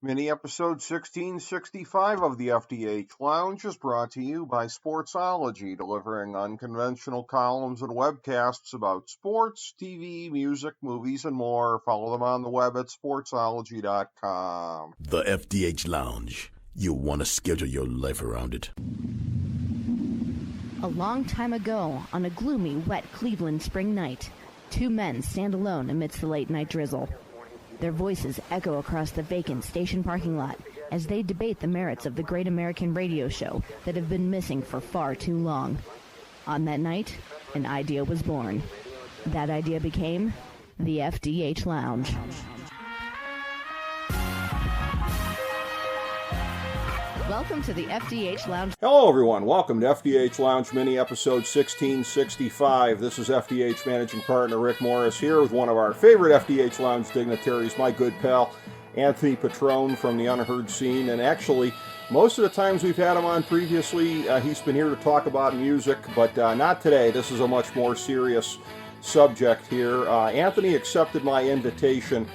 Mini episode 1665 of the FDH Lounge is brought to you by Sportsology, delivering unconventional columns and webcasts about sports, TV, music, movies, and more. Follow them on the web at sportsology.com. The FDH Lounge. You want to schedule your life around it. A long time ago, on a gloomy, wet Cleveland spring night, two men stand alone amidst the late-night drizzle. Their voices echo across the vacant station parking lot as they debate the merits of the great American radio show that have been missing for far too long. On that night, an idea was born. That idea became the FDH Lounge. Welcome to the FDH Lounge. Hello, everyone. Welcome to FDH Lounge Mini Episode 1665. This is FDH Managing Partner Rick Morris here with one of our favorite FDH Lounge dignitaries, my good pal, Anthony Petrone from the Unheard Scene. And actually, most of the times we've had him on previously, he's been here to talk about music, but not today. This is a much more serious subject here. Anthony accepted my invitation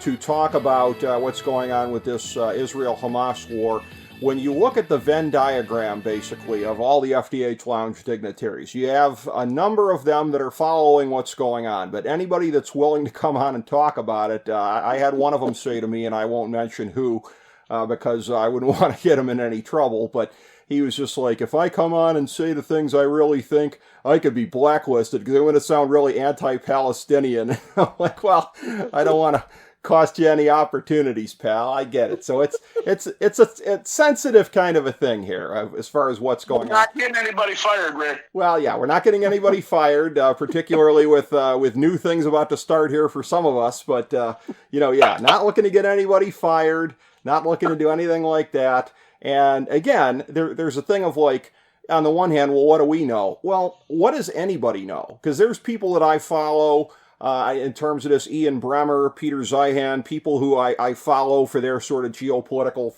to talk about what's going on with this Israel-Hamas war. When you look at the Venn diagram, basically, of all the FDH Lounge dignitaries, you have a number of them that are following what's going on. But anybody that's willing to come on and talk about it, I had one of them say to me, and I won't mention who, because I wouldn't want to get him in any trouble, but he was just like, if I come on and say the things I really think, I could be blacklisted, because I'm going to sound really anti-Palestinian. I'm like, well, I don't want to cost you any opportunities, pal. I get it. So it's a sensitive kind of a thing here as far as what's going on. We're not getting anybody fired, Rick. Well, yeah, we're not getting anybody fired, particularly with new things about to start here for some of us. But not looking to get anybody fired, not looking to do anything like that. And again, there's a thing of like, on the one hand, well, what do we know? Well, what does anybody know? Because there's people that I follow. In terms of this, Ian Bremmer, Peter Zeihan, people who I follow for their sort of geopolitical,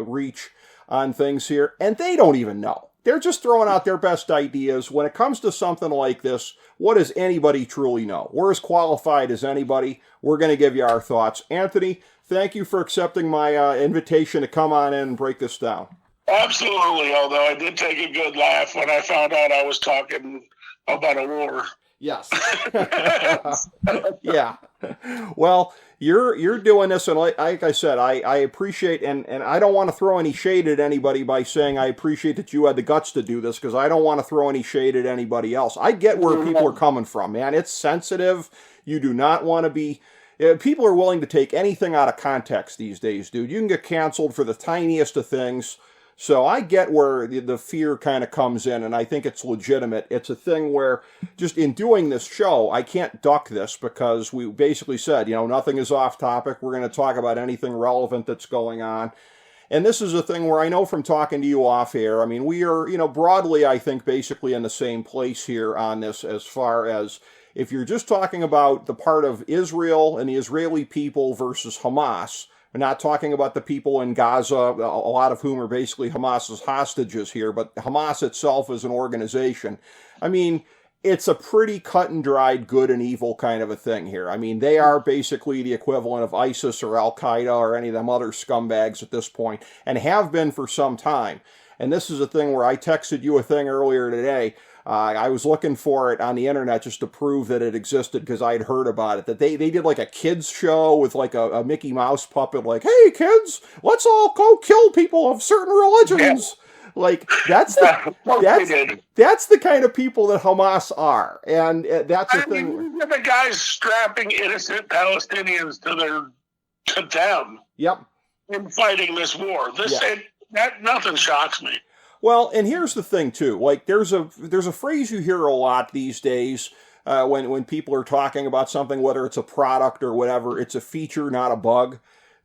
reach on things here, and they don't even know. They're just throwing out their best ideas. When it comes to something like this, what does anybody truly know? We're as qualified as anybody. We're going to give you our thoughts. Anthony, thank you for accepting my invitation to come on in and break this down. Absolutely, although I did take a good laugh when I found out I was talking about a war. Yes. Yeah. Well, you're doing this, and like I said, I appreciate, and I don't want to throw any shade at anybody by saying I appreciate that you had the guts to do this, because I don't want to throw any shade at anybody else. I get where people are coming from, man. It's sensitive. You do not want to be... People are willing to take anything out of context these days, dude. You can get canceled for the tiniest of things. So I get where the fear kind of comes in, and I think it's legitimate. It's a thing where, just in doing this show, I can't duck this, because we basically said, nothing is off topic. We're going to talk about anything relevant that's going on. And this is a thing where I know from talking to you off air, I mean, we are, broadly, I think, basically in the same place here on this, as far as if you're just talking about the part of Israel and the Israeli people versus Hamas. We're not talking about the people in Gaza, a lot of whom are basically Hamas's hostages here, but Hamas itself as an organization. I mean, it's a pretty cut and dried good and evil kind of a thing here. I mean, they are basically the equivalent of ISIS or Al-Qaeda or any of them other scumbags at this point, and have been for some time. And this is a thing where I texted you a thing earlier today. I was looking for it on the internet just to prove that it existed, because I had heard about it, that they did like a kids show with like a Mickey Mouse puppet, like, hey kids, let's all go kill people of certain religions. Yeah. Like, that's the kind of people that Hamas are. And that's the thing. The guys strapping innocent Palestinians to them. Yep. In fighting this war. Nothing shocks me. Well, and here's the thing too. Like, there's a phrase you hear a lot these days when people are talking about something, whether it's a product or whatever. It's a feature, not a bug.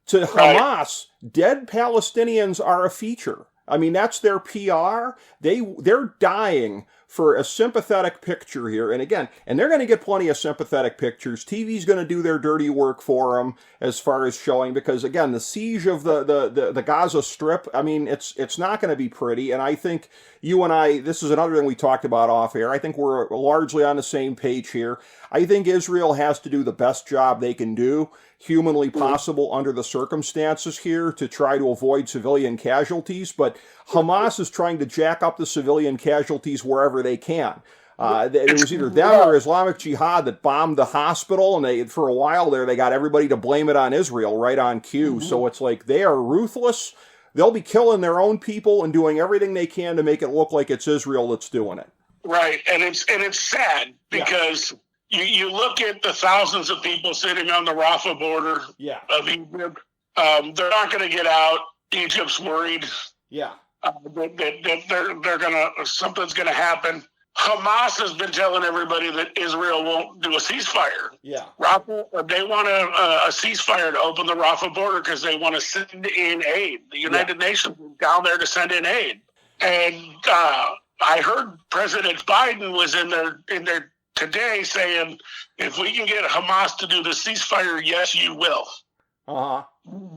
To Hamas, dead Palestinians are a feature. I mean, that's their PR. They're dying for a sympathetic picture here, and again, and they're going to get plenty of sympathetic pictures. TV's going to do their dirty work for them as far as showing, because again, the siege of the Gaza Strip, I mean, it's not going to be pretty, and I think you and I, this is another thing we talked about off air, I think we're largely on the same page here. I think Israel has to do the best job they can do, humanly possible under the circumstances here, to try to avoid civilian casualties, but Hamas is trying to jack up the civilian casualties wherever they can. It was either them or Islamic Jihad that bombed the hospital, and they, for a while there, they got everybody to blame it on Israel right on cue. So it's like they are ruthless. They'll be killing their own people and doing everything they can to make it look like it's Israel that's doing it. Right, and it's sad because you look at the thousands of people sitting on the Rafah border of Egypt. They're not going to get out. Egypt's worried. Yeah. That they're gonna, something's gonna happen. Hamas has been telling everybody that Israel won't do a ceasefire. Yeah. They want a ceasefire to open the Rafah border because they want to send in aid. The United Nations is down there to send in aid. And I heard President Biden was in there today saying, if we can get Hamas to do the ceasefire, yes, you will.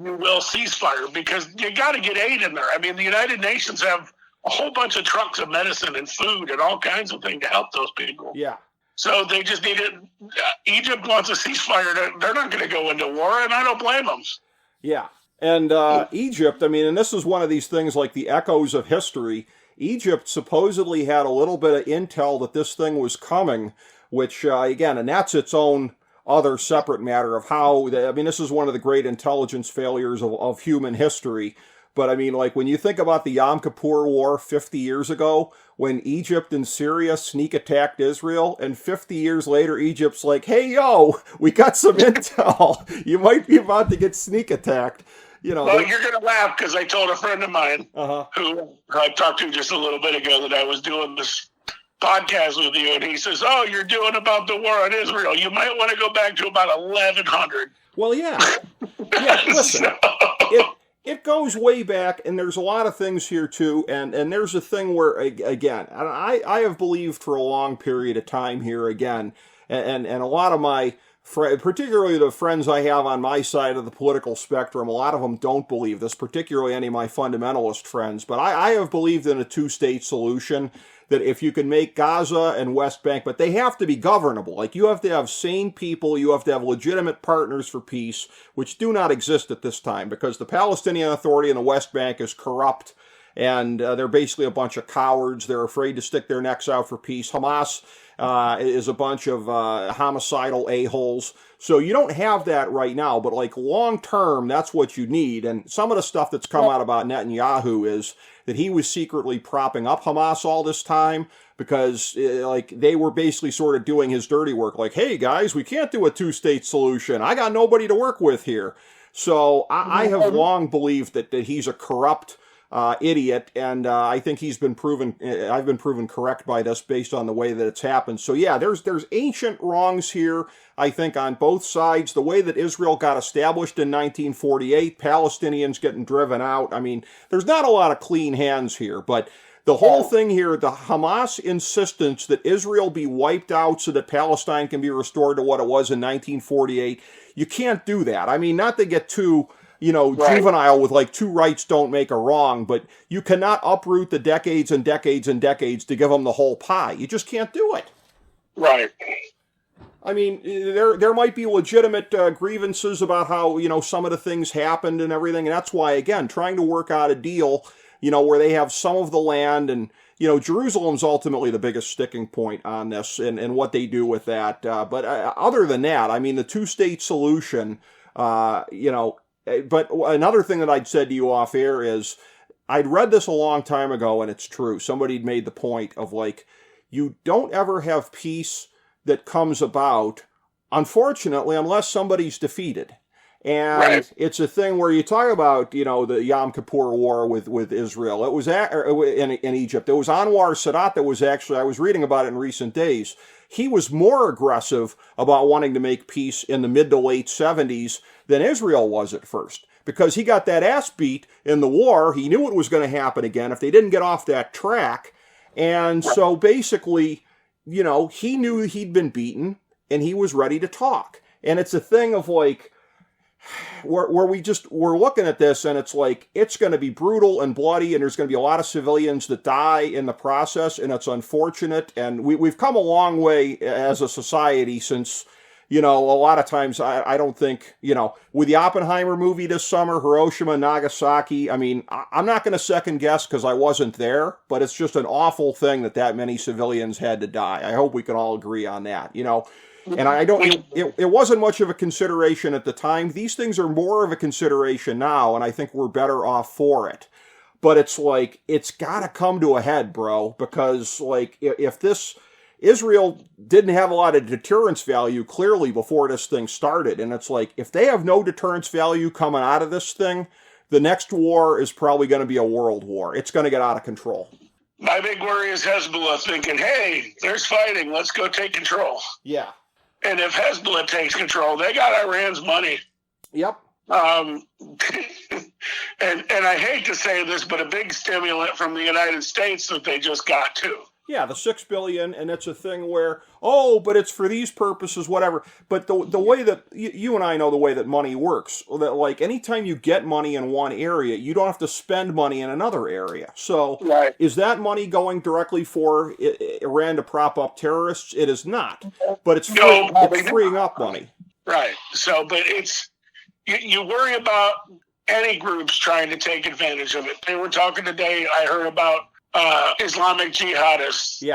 You will ceasefire, because you got to get aid in there. I mean, the United Nations have a whole bunch of trucks of medicine and food and all kinds of things to help those people. Yeah. So they just need it. Egypt wants a ceasefire. They're not going to go into war, and I don't blame them. Yeah. And Egypt, I mean, and this is one of these things like the echoes of history. Egypt supposedly had a little bit of intel that this thing was coming, which, again, and that's its own other separate matter of how, I mean, this is one of the great intelligence failures of human history. But I mean, like when you think about the Yom Kippur War 50 years ago, when Egypt and Syria sneak attacked Israel, and 50 years later, Egypt's like, hey, yo, we got some intel. You might be about to get sneak attacked. You know, well, you're going to laugh because I told a friend of mine who I talked to just a little bit ago that I was doing this podcast with you, and he says, oh, you're doing about the war on Israel. You might want to go back to about 1100. Well, yeah. Yeah, listen, it goes way back, and there's a lot of things here, too, and there's a thing where, again, I have believed for a long period of time here, again, and a lot of my particularly the friends I have on my side of the political spectrum, a lot of them don't believe this, particularly any of my fundamentalist friends, but I have believed in a two-state solution, that if you can make Gaza and West Bank, but they have to be governable. Like, you have to have sane people, you have to have legitimate partners for peace, which do not exist at this time, because the Palestinian Authority in the West Bank is corrupt, and they're basically a bunch of cowards. They're afraid to stick their necks out for peace. Hamas is a bunch of homicidal a-holes. So you don't have that right now, but like long term, that's what you need. And some of the stuff that's come out about Netanyahu is that he was secretly propping up Hamas all this time because like they were basically sort of doing his dirty work. Like, hey guys, we can't do a two-state solution. I got nobody to work with here. So I have long believed that he's a corrupt idiot, and I think he's been proven. I've been proven correct by this based on the way that it's happened. So yeah, there's ancient wrongs here. I think on both sides, the way that Israel got established in 1948, Palestinians getting driven out. I mean, there's not a lot of clean hands here, but the whole thing here, the Hamas insistence that Israel be wiped out so that Palestine can be restored to what it was in 1948, you can't do that. I mean, not to get too juvenile with like two rights don't make a wrong, but you cannot uproot the decades and decades and decades to give them the whole pie. You just can't do it. Right. I mean, there might be legitimate grievances about how, some of the things happened and everything, and that's why, again, trying to work out a deal, where they have some of the land, and, Jerusalem's ultimately the biggest sticking point on this and what they do with that. But other than that, I mean, the two-state solution, but another thing that I'd said to you off air is I'd read this a long time ago, and it's true. Somebody'd made the point of like, you don't ever have peace that comes about, unfortunately, unless somebody's defeated. And it's a thing where you talk about, the Yom Kippur War with Israel. It was in Egypt. It was Anwar Sadat that was actually, I was reading about it in recent days. He was more aggressive about wanting to make peace in the mid to late 70s than Israel was at first. Because he got that ass beat in the war. He knew it was going to happen again if they didn't get off that track. And so basically, you know, he knew he'd been beaten and he was ready to talk. And it's a thing of like, where we're looking at this and it's like, it's going to be brutal and bloody and there's going to be a lot of civilians that die in the process, and it's unfortunate. And we've come a long way as a society since, you know, a lot of times I don't think, you know, with the Oppenheimer movie this summer, Hiroshima, Nagasaki, I mean, I'm not going to second guess because I wasn't there, but it's just an awful thing that many civilians had to die. I hope we can all agree on that, you know. And I don't, it wasn't much of a consideration at the time. These things are more of a consideration now, and I think we're better off for it. But it's like, it's got to come to a head, bro, because like, if this, Israel didn't have a lot of deterrence value clearly before this thing started. And it's like, if they have no deterrence value coming out of this thing, the next war is probably going to be a world war. It's going to get out of control. My big worry is Hezbollah thinking, hey, there's fighting, let's go take control. Yeah. And if Hezbollah takes control, they got Iran's money. Yep. And I hate to say this, but a big stimulant from the United States that they just got too. Yeah, the $6 billion, and it's a thing where, oh, but it's for these purposes, whatever. But the way that you and I know the way that money works, that like anytime you get money in one area, you don't have to spend money in another area. So right. Is that money going directly for Iran to prop up terrorists? It is not, but it's freeing up money. Right. So, but it's you worry about any groups trying to take advantage of it. They were talking today. I heard about Islamic jihadists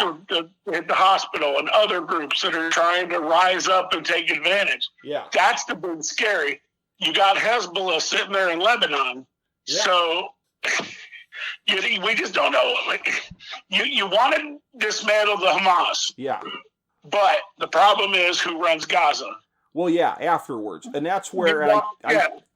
at the hospital and other groups that are trying to rise up and take advantage. Yeah. That's the big scary. You got Hezbollah sitting there in Lebanon. Yeah. So we just don't know. Like, you want to dismantle the Hamas. Yeah. But the problem is who runs Gaza. Well, yeah, afterwards. And that's where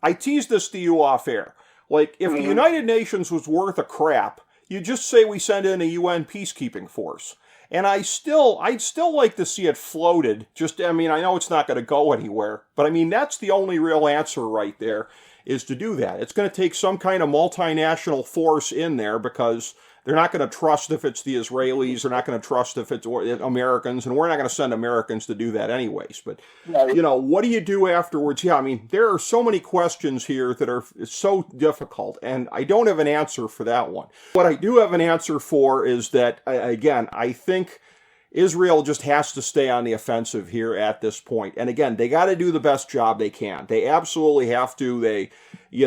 I teased this to you off air. Like, if the United Nations was worth a crap, you just say we send in a UN peacekeeping force. And I'd still like to see it floated. I know it's not going to go anywhere, but I mean, that's the only real answer right there, is to do that. It's going to take some kind of multinational force in there because they're not going to trust if it's the Israelis. They're not going to trust if it's Americans, and we're not going to send Americans to do that anyways. But, you know, what do you do afterwards? Yeah, I mean, there are so many questions here that are so difficult, and I don't have an answer for that one. What I do have an answer for is that, again, I think Israel just has to stay on the offensive here at this point. And again, they got to do the best job they can. They absolutely have to. They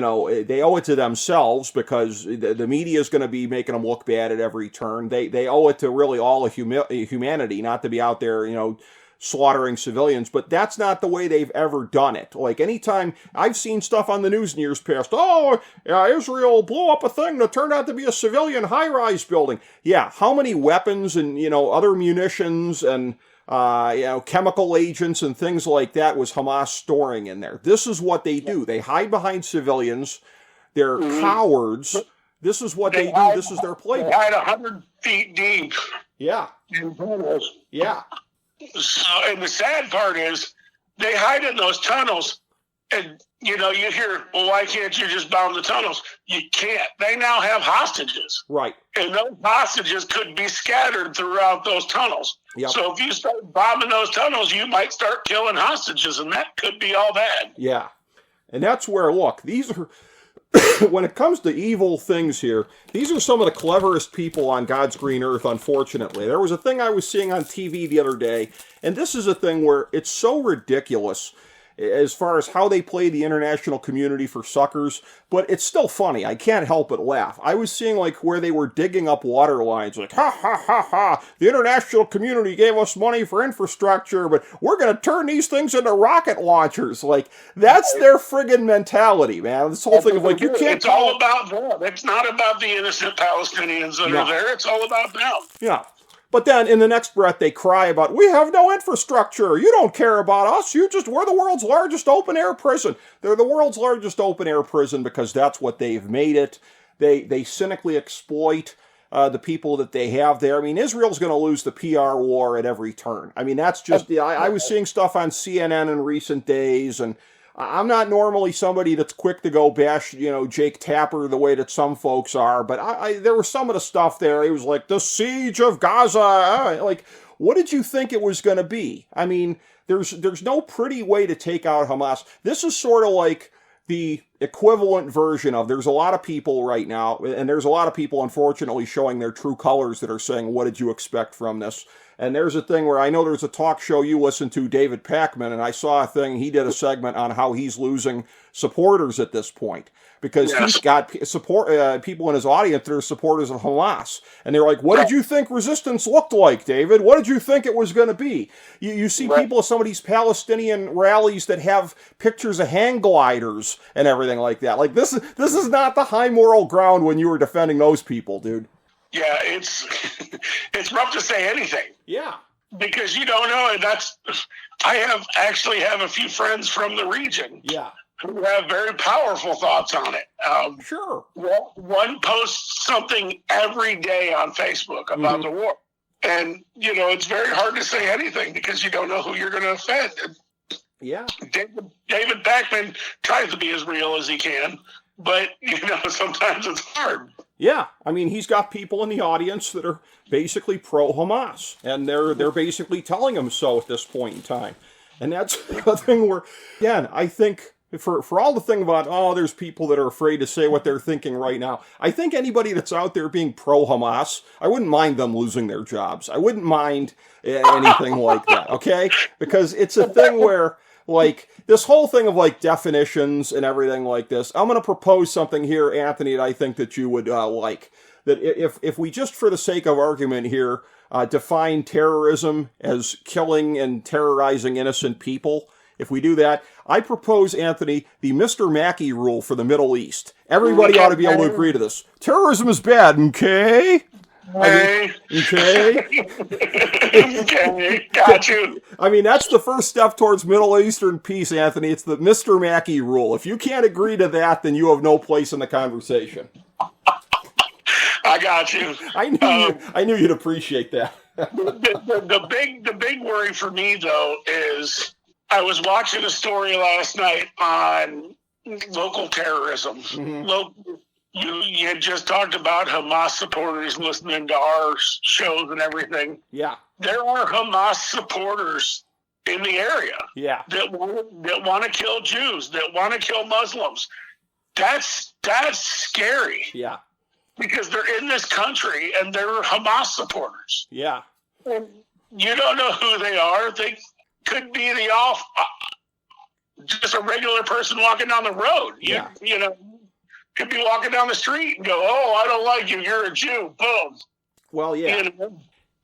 owe it to themselves because the media is going to be making them look bad at every turn. They owe it to really all of humanity not to be out there, you know, slaughtering civilians, but that's not the way they've ever done it. Like, anytime I've seen stuff on the news in years past, Israel blew up a thing that turned out to be a civilian high-rise building. Yeah, how many weapons and, you know, other munitions and, chemical agents and things like that was Hamas storing in there? This is what they do. They hide behind civilians. They're cowards. This is what they do. This is their playbook. They hide 100 feet deep. Yeah. Yeah. So, and the sad part is they hide in those tunnels, and you know, you hear, well, why can't you just bomb the tunnels? You can't. They now have hostages. Right. And those hostages could be scattered throughout those tunnels. Yep. So if you start bombing those tunnels, you might start killing hostages, and that could be all bad. Yeah. And that's where, look, these are, when it comes to evil things here, these are some of the cleverest people on God's green earth, unfortunately. There was a thing I was seeing on TV the other day, and this is a thing where it's so ridiculous as far as how they play the international community for suckers, but it's still funny. I can't help but laugh. I was seeing, like, where they were digging up water lines, like, ha, ha, ha, ha, the international community gave us money for infrastructure, but we're going to turn these things into rocket launchers. Like, that's their friggin' mentality, man. This whole thing of, like, you can't... It's all about them. It's not about the innocent Palestinians that are there. It's all about them. Yeah. But then in the next breath, they cry about, we have no infrastructure. You don't care about us. We're the world's largest open air prison. They're the world's largest open air prison because that's what they've made it. They cynically exploit the people that they have there. I mean, Israel's going to lose the PR war at every turn. I mean, that's just, I was seeing stuff on CNN in recent days, and I'm not normally somebody that's quick to go bash, Jake Tapper the way that some folks are, but there was some of the stuff there. It was like the siege of Gaza. Like, what did you think it was going to be? I mean, there's no pretty way to take out Hamas. This is sort of like the equivalent version of, there's a lot of people right now, and there's a lot of people, unfortunately, showing their true colors that are saying, what did you expect from this? And there's a thing where I know there's a talk show you listen to, David Pakman, and I saw a thing, he did a segment on how he's losing supporters at this point. Because he's got people in his audience that are supporters of Hamas. And they're like, what did you think resistance looked like, David? What did you think it was going to be? You see people at some of these Palestinian rallies that have pictures of hang gliders and everything like that. Like, this is not the high moral ground when you were defending those people, dude. Yeah, it's rough to say anything. Yeah. Because you don't know, and I actually have a few friends from the region. Yeah. Who have very powerful thoughts on it. Sure. One posts something every day on Facebook about the war. And, it's very hard to say anything because you don't know who you're going to offend. Yeah. David Pakman tries to be as real as he can, but, sometimes it's hard. Yeah, I mean, he's got people in the audience that are basically pro-Hamas, and they're basically telling him so at this point in time. And that's the thing where, again, I think for all the thing about, there's people that are afraid to say what they're thinking right now, I think anybody that's out there being pro-Hamas, I wouldn't mind them losing their jobs. I wouldn't mind anything like that, okay? Because it's a thing where, like, this whole thing of, like, definitions and everything like this, I'm going to propose something here, Anthony, that I think that you would like. That if we just, for the sake of argument here, define terrorism as killing and terrorizing innocent people, if we do that, I propose, Anthony, the Mr. Mackey rule for the Middle East. Everybody ought to be able to agree to this. Terrorism is bad, okay? Okay. Okay, got you. I mean, that's the first step towards Middle Eastern peace, Anthony. It's the Mr. Mackey rule. If you can't agree to that, then you have no place in the conversation. I got you. I knew you'd appreciate that. the big worry for me, though, is I was watching a story last night on local terrorism. You had just talked about Hamas supporters listening to our shows and everything. Yeah. There are Hamas supporters in the area. Yeah. That want to kill Jews, that want to kill Muslims. That's scary. Yeah. Because they're in this country and they're Hamas supporters. Yeah. And you don't know who they are. They could be just a regular person walking down the road. Could be walking down the street and go, I don't like you, you're a Jew, boom. Well, yeah.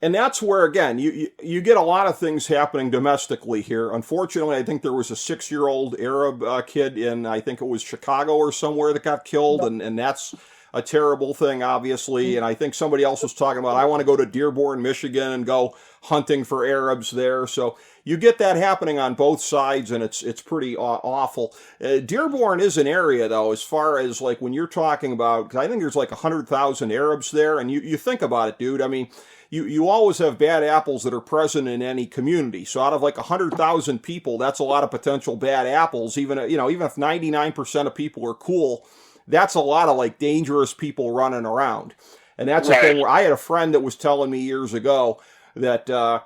And that's where, again, you get a lot of things happening domestically here. Unfortunately, I think there was a 6-year-old Arab kid in, I think it was Chicago or somewhere, that got killed, and that's a terrible thing, obviously. And I think somebody else was talking about, I want to go to Dearborn, Michigan, and go hunting for Arabs there. So you get that happening on both sides, and it's pretty awful. Dearborn is an area, though, as far as, like, when you're talking about, because I think there's like 100,000 Arabs there, and you think about it, dude. I mean, you always have bad apples that are present in any community. So out of like 100,000 people, that's a lot of potential bad apples. Even if 99% of people are cool, that's a lot of like dangerous people running around. And that's the thing where I had a friend that was telling me years ago that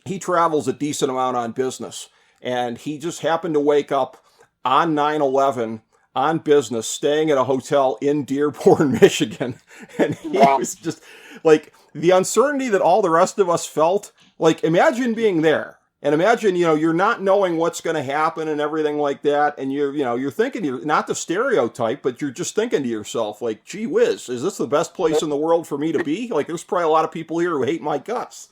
he travels a decent amount on business. And he just happened to wake up on 9/11 on business, staying at a hotel in Dearborn, Michigan. And he was just like, the uncertainty that all the rest of us felt, like, imagine being there. And imagine, you're not knowing what's going to happen and everything like that. And you're thinking, you're not the stereotype, but you're just thinking to yourself, like, gee whiz, is this the best place in the world for me to be? Like, there's probably a lot of people here who hate my guts.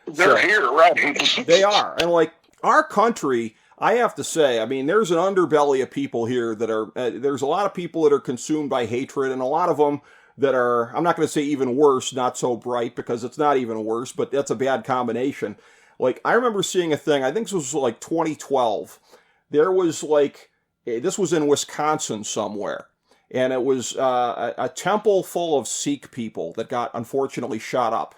They're here, right? They are. And like, our country, I have to say, I mean, there's an underbelly of people here that are, there's a lot of people that are consumed by hatred, and a lot of them that are, I'm not going to say even worse, not so bright, because it's not even worse, but that's a bad combination. Like, I remember seeing a thing, I think this was like 2012. There was like, this was in Wisconsin somewhere. And it was a temple full of Sikh people that got, unfortunately, shot up.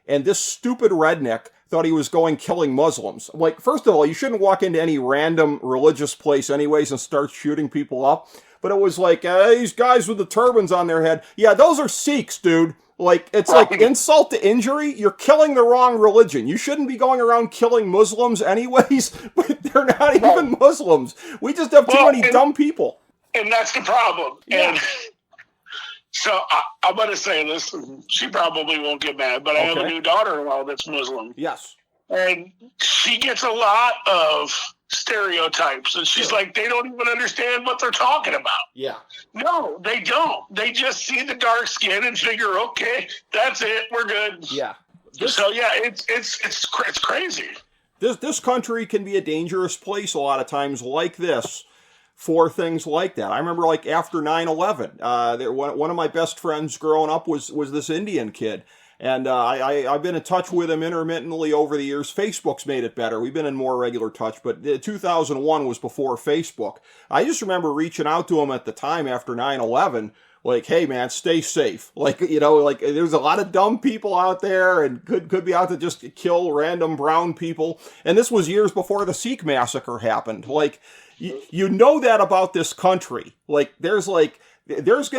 And this stupid redneck thought he was going killing Muslims. I'm like, first of all, you shouldn't walk into any random religious place anyways and start shooting people up. But it was like, these guys with the turbans on their head. Yeah, those are Sikhs, dude. Like, it's like insult to injury. You're killing the wrong religion. You shouldn't be going around killing Muslims anyways, but they're not even Muslims. We just have too many dumb people. And that's the problem. Yeah. And so I'm going to say this. She probably won't get mad, but I have a new daughter-in-law that's Muslim. Yes. And she gets a lot of stereotypes. And she's like, they don't even understand what they're talking about. Yeah. No, they don't. They just see the dark skin and figure, okay, that's it. We're good. Yeah. So, yeah, it's crazy. This country can be a dangerous place a lot of times like this for things like that. I remember like after 9/11, one of my best friends growing up was this Indian kid. And I've been in touch with him intermittently over the years. Facebook's made it better. We've been in more regular touch, but 2001 was before Facebook. I just remember reaching out to him at the time after 9/11, like, hey man, stay safe. Like, you know, like there's a lot of dumb people out there and could be out to just kill random brown people. And this was years before the Sikh massacre happened. Like, you know that about this country. Like, there's going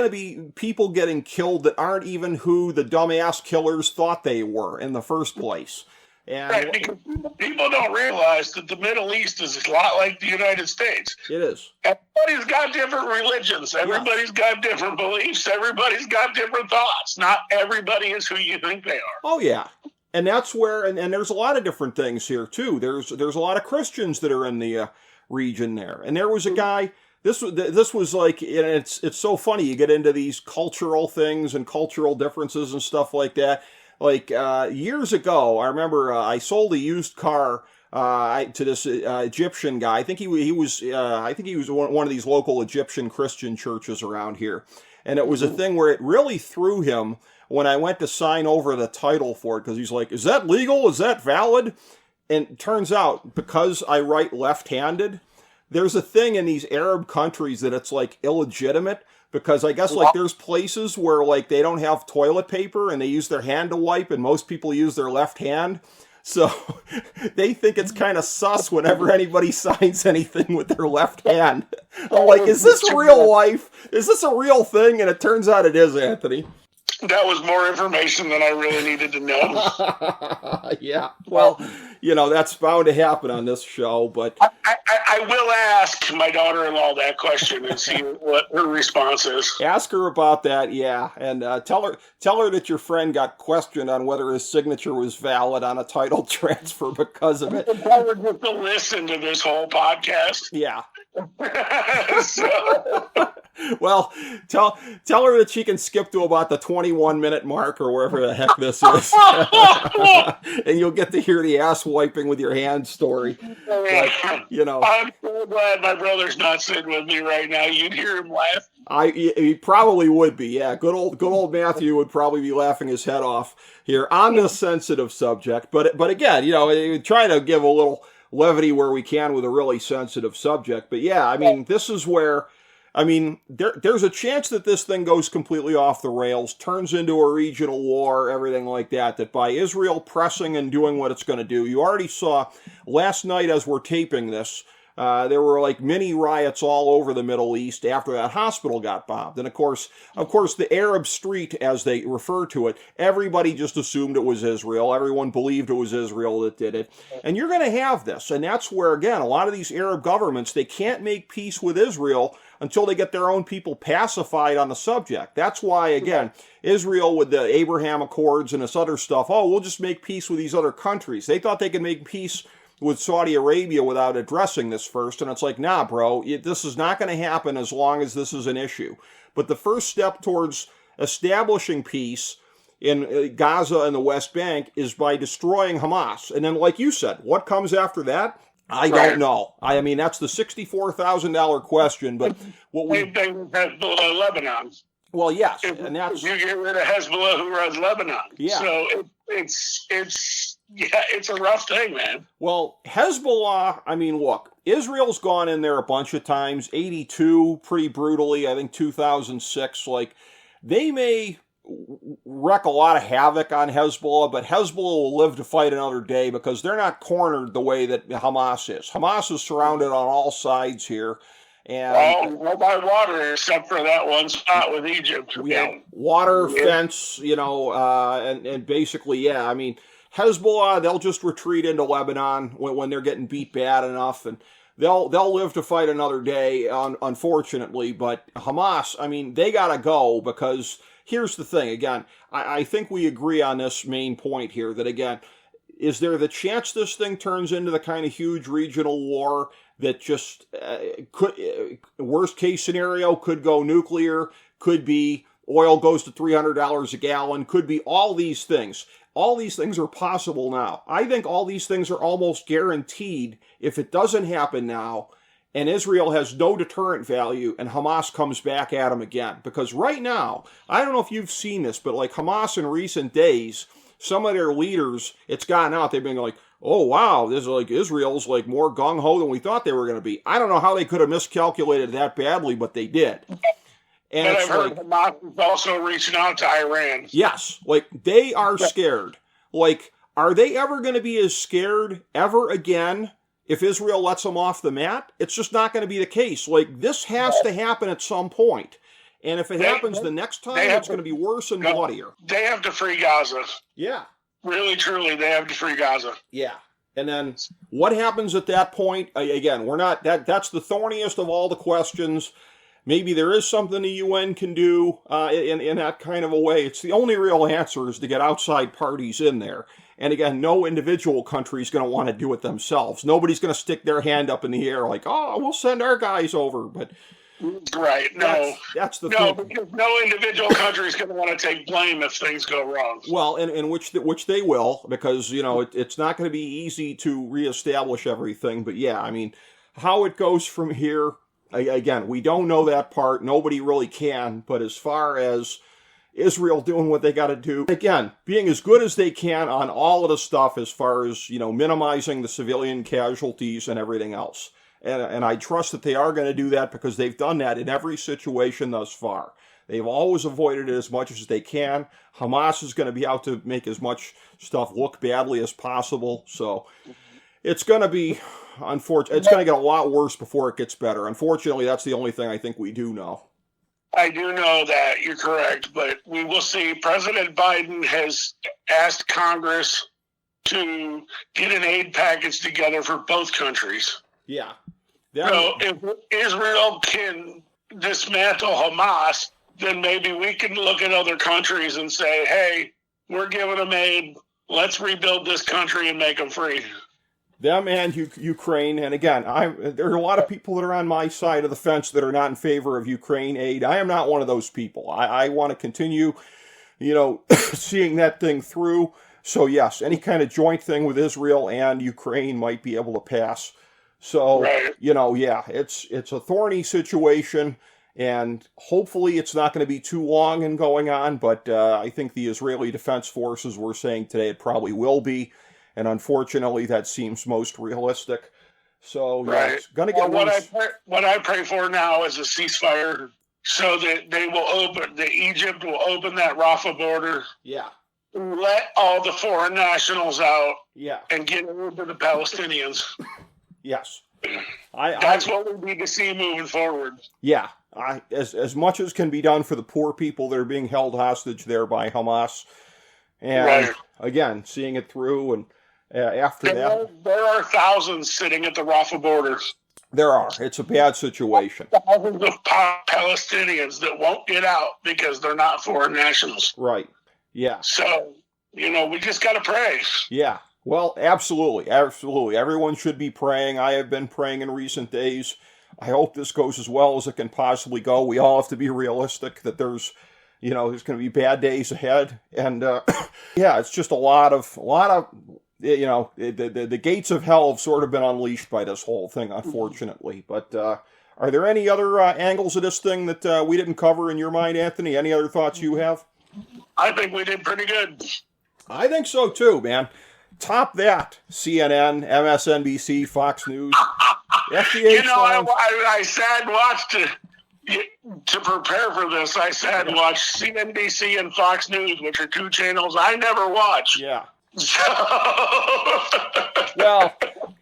to be people getting killed that aren't even who the dumbass killers thought they were in the first place. And right, because people don't realize that the Middle East is a lot like the United States. It is. Everybody's got different religions. Everybody's got different beliefs. Everybody's got different thoughts. Not everybody is who you think they are. Oh, yeah. And that's where, and there's a lot of different things here, too. There's a lot of Christians that are in the region there. And there was a guy... This was like, and it's so funny. You get into these cultural things and cultural differences and stuff like that. Like years ago, I remember I sold a used car to this Egyptian guy. I think he was one of these local Egyptian Christian churches around here, and it was a thing where it really threw him when I went to sign over the title for it because he's like, "Is that legal? Is that valid?" And it turns out because I write left-handed. There's a thing in these Arab countries that it's like illegitimate because I guess like there's places where like they don't have toilet paper and they use their hand to wipe and most people use their left hand. So they think it's kind of sus whenever anybody signs anything with their left hand. I'm like, is this real life? Is this a real thing? And it turns out it is, Anthony. That was more information than I really needed to know. Yeah. Well, you know, that's bound to happen on this show, but... I will ask my daughter-in-law that question and see what her response is. Ask her about that, yeah. And tell her that your friend got questioned on whether his signature was valid on a title transfer because of it. Tell her just to listen to this whole podcast. Yeah. So... Well, tell her that she can skip to about the 21-minute mark or wherever the heck this is. And you'll get to hear the ass wiping with your hand story. But, you know, I'm so glad my brother's not sitting with me right now. You'd hear him laugh. He probably would be, yeah. Good old Matthew would probably be laughing his head off here on this sensitive subject. But again, you know, trying to give a little levity where we can with a really sensitive subject. But yeah, I mean, this is where... I mean, there's a chance that this thing goes completely off the rails, turns into a regional war, everything like that by Israel pressing and doing what it's going to do. You already saw last night as we're taping this, there were like mini riots all over the Middle East after that hospital got bombed. And of course, the Arab Street, as they refer to it, everybody just assumed it was Israel. Everyone believed it was Israel that did it. And you're going to have this. And that's where, again, a lot of these Arab governments, they can't make peace with Israel until they get their own people pacified on the subject. That's why, again, Israel with the Abraham Accords and this other stuff, we'll just make peace with these other countries. They thought they could make peace with Saudi Arabia without addressing this first, and it's like, nah, bro, this is not going to happen as long as this is an issue. But the first step towards establishing peace in Gaza and the West Bank is by destroying Hamas. And then, like you said, what comes after that? I don't know. I mean, that's the $64,000 question, but what we... Same thing with Hezbollah, Lebanon. Well, yes, and that's... You get rid of Hezbollah, who runs Lebanon. Yeah. So it's a rough thing, man. Well, Hezbollah, I mean, look, Israel's gone in there a bunch of times, 82, pretty brutally, I think 2006, like, they may wreak a lot of havoc on Hezbollah, but Hezbollah will live to fight another day because they're not cornered the way that Hamas is. Hamas is surrounded on all sides here. And well, by water, except for that one spot with Egypt. Yeah, water, fence, and basically, yeah, I mean, Hezbollah, they'll just retreat into Lebanon when they're getting beat bad enough, and they'll live to fight another day, unfortunately. But Hamas, I mean, they got to go because here's the thing. Again, I think we agree on this main point here that, again, is there the chance this thing turns into the kind of huge regional war that just could, worst case scenario, could go nuclear, could be oil goes to $300 a gallon, could be all these things. All these things are possible now. I think all these things are almost guaranteed if it doesn't happen now and Israel has no deterrent value and Hamas comes back at them again. Because right now, I don't know if you've seen this, but like Hamas in recent days, some of their leaders, it's gotten out, they've been like, oh, wow, this is like Israel's like more gung-ho than we thought they were going to be. I don't know how they could have miscalculated that badly, but they did. And but I've heard Hamas is also reaching out to Iran. Yes, like they are scared. Like, are they ever going to be as scared ever again if Israel lets them off the mat? It's just not going to be the case. Like, this has to happen at some point. And if it happens the next time, it's going to be worse and bloodier. They have to free Gaza. Yeah. Really, truly, they have to free Gaza. Yeah. And then what happens at that point? Again, we're not, that's the thorniest of all the questions. Maybe there is something the UN can do in that kind of a way. It's the only real answer is to get outside parties in there. And again, no individual country is going to want to do it themselves. Nobody's going to stick their hand up in the air like, oh, we'll send our guys over. But right, no. That's the thing. Because no individual country is going to want to take blame if things go wrong. Well, and which they will, because, it's not going to be easy to reestablish everything. But yeah, I mean, how it goes from here, again, we don't know that part. Nobody really can. But as far as Israel doing what they got to do, again, being as good as they can on all of the stuff as far as, minimizing the civilian casualties and everything else. And I trust that they are going to do that because they've done that in every situation thus far. They've always avoided it as much as they can. Hamas is going to be out to make as much stuff look badly as possible. So it's going to be unfortunate. It's going to get a lot worse before it gets better. Unfortunately, that's the only thing I think we do know. I do know that, you're correct, but we will see. President Biden has asked Congress to get an aid package together for both countries. Yeah. So if Israel can dismantle Hamas, then maybe we can look at other countries and say, hey, we're giving them aid. Let's rebuild this country and make them free. Them and Ukraine, and again, there are a lot of people that are on my side of the fence that are not in favor of Ukraine aid. I am not one of those people. I want to continue, seeing that thing through. So yes, any kind of joint thing with Israel and Ukraine might be able to pass. So, right. It's a thorny situation, and hopefully it's not going to be too long in going on, but I think the Israeli Defense Forces were saying today it probably will be, and unfortunately that seems most realistic. So, right. It's going to get worse. What I pray for now is a ceasefire so that Egypt will open that Rafah border. Yeah. Let all the foreign nationals out. Yeah. And get rid of the Palestinians. Yes. That's what we need to see moving forward. Yeah. As much as can be done for the poor people that are being held hostage there by Hamas. And right. Again, seeing it through, and after that. There are thousands sitting at the Rafah border. There are. It's a bad situation. Thousands of Palestinians that won't get out because they're not foreign nationals. Right. Yeah. So, we just got to pray. Yeah. Well, absolutely. Absolutely. Everyone should be praying. I have been praying in recent days. I hope this goes as well as it can possibly go. We all have to be realistic that there's going to be bad days ahead. And, it's just a lot of, the gates of hell have sort of been unleashed by this whole thing, unfortunately. But, are there any other angles of this thing that we didn't cover in your mind, Anthony? Any other thoughts you have? I think we did pretty good. I think so too, man. Top that, CNN, MSNBC, Fox News, FDH Lounge. I sat and watched To prepare for this, I sat and watched CNBC and Fox News, which are two channels I never watch. Yeah. So... Well,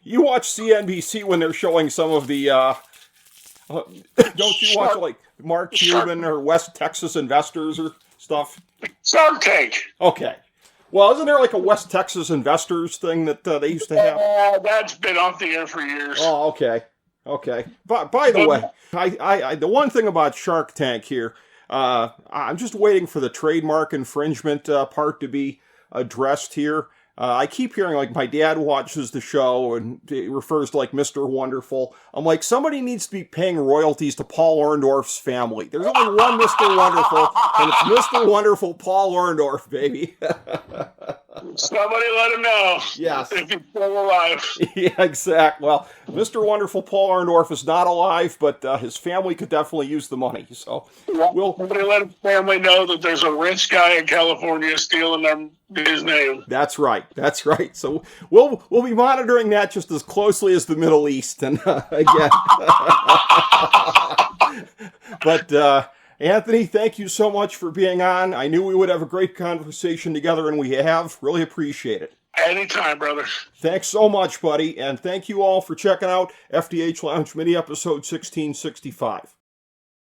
you watch CNBC when they're showing some of the, don't you watch like Mark Cuban or West Texas Investors or stuff? Shark Tank. Okay. Well, isn't there like a West Texas Investors thing that they used to have? That's been off the air for years. Oh, okay. Okay. But by the way, I the one thing about Shark Tank here, I'm just waiting for the trademark infringement part to be addressed here. I keep hearing, like, my dad watches the show and it refers to, like, Mr. Wonderful. I'm like, somebody needs to be paying royalties to Paul Orndorff's family. There's only one Mr. Wonderful, and it's Mr. Wonderful Paul Orndorff, baby. Somebody let him know. Yes. If he's still alive. Yeah, exactly. Well, Mr. Wonderful Paul Orndorff is not alive, but his family could definitely use the money. So somebody let his family know that there's a rich guy in California stealing his name. That's right. That's right. So we'll be monitoring that just as closely as the Middle East. And again, but Anthony, thank you so much for being on. I knew we would have a great conversation together, and we have. Really appreciate it. Anytime, brother. Thanks so much, buddy. And thank you all for checking out FDH Lounge Mini Episode 1665.